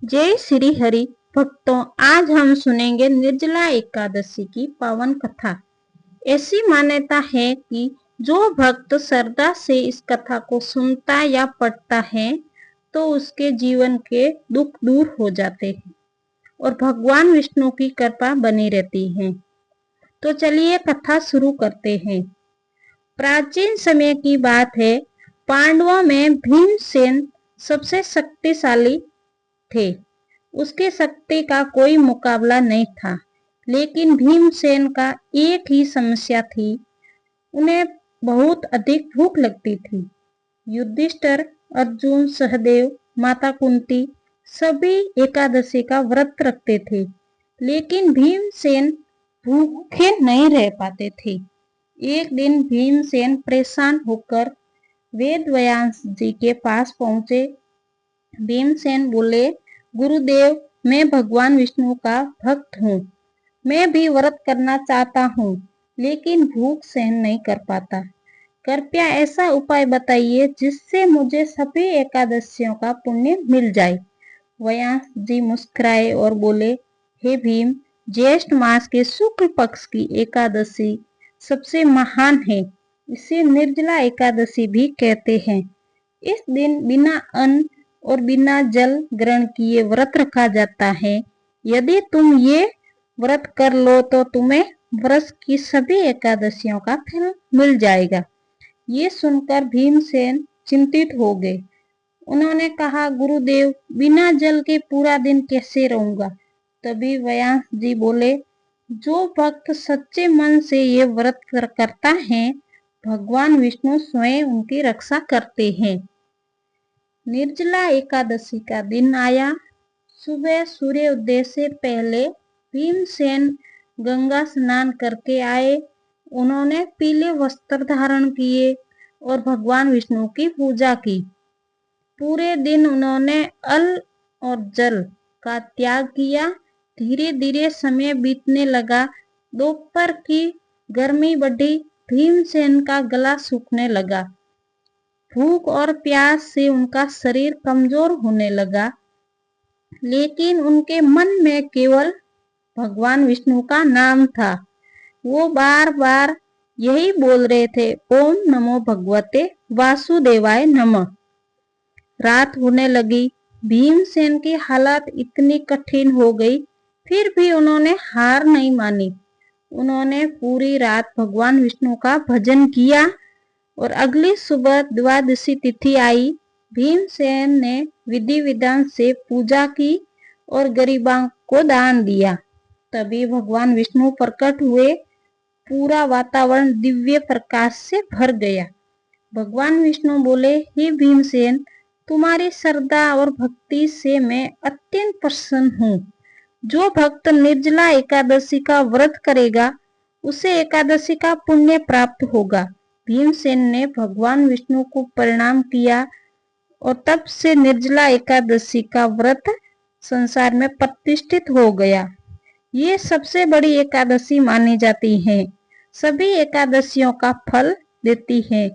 जय श्री हरि भक्तों, आज हम सुनेंगे निर्जला एकादशी की पावन कथा। ऐसी मान्यता है कि जो भक्त श्रद्धा से इस कथा को सुनता या पढ़ता है तो उसके जीवन के दुख दूर हो जाते हैं और भगवान विष्णु की कृपा बनी रहती है। तो चलिए कथा शुरू करते हैं। प्राचीन समय की बात है। पांडवों में भीमसेन सबसे शक्तिशाली थे। उसके शक्ति का कोई मुकाबला नहीं था। लेकिन भीमसेन का एक ही समस्या थी, उन्हें बहुत अधिक भूख लगती थी। युधिष्ठिर, अर्जुन, सहदेव, माता कुंती सभी एकादशी का व्रत रखते थे, लेकिन भीमसेन भूखे नहीं रह पाते थे। एक दिन भीमसेन परेशान होकर वेदव्यास जी के पास पहुंचे। भीमसेन बोले, गुरुदेव, मैं भगवान विष्णु का भक्त हूँ। मैं भी व्रत करना चाहता हूँ, लेकिन भूख सहन नहीं कर पाता। कृपया ऐसा उपाय बताइए जिससे मुझे सभी एकादशियों का पुण्य मिल जाए। व्यास जी मुस्कुराए और बोले, हे भीम, ज्येष्ठ मास के शुक्ल पक्ष की एकादशी सबसे महान है। इसे निर्जला एकादशी भी कहते हैं। इस दिन बिना अन्न और बिना जल ग्रहण किए व्रत रखा जाता है। यदि तुम ये व्रत कर लो तो तुम्हें वर्ष की सभी एकादशियों का फल मिल जाएगा। ये सुनकर भीमसेन चिंतित हो गए। उन्होंने कहा, गुरुदेव, बिना जल के पूरा दिन कैसे रहूंगा। तभी व्यास जी बोले, जो भक्त सच्चे मन से ये व्रत करता है, भगवान विष्णु स्वयं उनकी रक्षा करते हैं। निर्जला एकादशी का दिन आया। सुबह सूर्योदय से पहले भीमसेन गंगा स्नान करके आए। उन्होंने पीले वस्त्र धारण किए और भगवान विष्णु की पूजा की। पूरे दिन उन्होंने अन्न और जल का त्याग किया। धीरे धीरे समय बीतने लगा। दोपहर की गर्मी बढ़ी। भीमसेन का गला सूखने लगा। भूख और प्यास से उनका शरीर कमजोर होने लगा, लेकिन उनके मन में केवल भगवान विष्णु का नाम था। वो बार बार यही बोल रहे थे, ओम नमो भगवते वासुदेवाय नमः। रात होने लगी। भीमसेन की हालत इतनी कठिन हो गई, फिर भी उन्होंने हार नहीं मानी। उन्होंने पूरी रात भगवान विष्णु का भजन किया और अगली सुबह द्वादशी तिथि आई। भीमसेन ने विधि विधान से पूजा की और गरीबों को दान दिया। तभी भगवान विष्णु प्रकट हुए। पूरा वातावरण दिव्य प्रकाश से भर गया। भगवान विष्णु बोले, हे भीमसेन, तुम्हारी श्रद्धा और भक्ति से मैं अत्यंत प्रसन्न हूँ। जो भक्त निर्जला एकादशी का व्रत करेगा, उसे एकादशी का पुण्य प्राप्त होगा। भीमसेन ने भगवान विष्णु को प्रणाम किया और तब से निर्जला एकादशी का व्रत संसार में प्रतिष्ठित हो गया। ये सबसे बड़ी एकादशी मानी जाती है। सभी एकादशियों का फल देती है।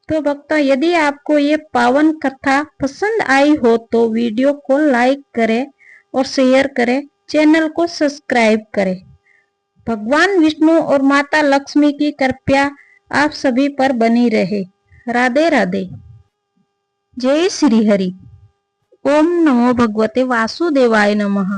तो भक्तों, यदि आपको ये पावन कथा पसंद आई हो तो वीडियो को लाइक करें और शेयर करें, चैनल को सब्सक्राइब करें। भगवान विष्णु और माता लक्ष्मी की कृपा आप सभी पर बनी रहे। राधे राधे। जय श्री हरि। ओम नमो भगवते वासुदेवाय नमः।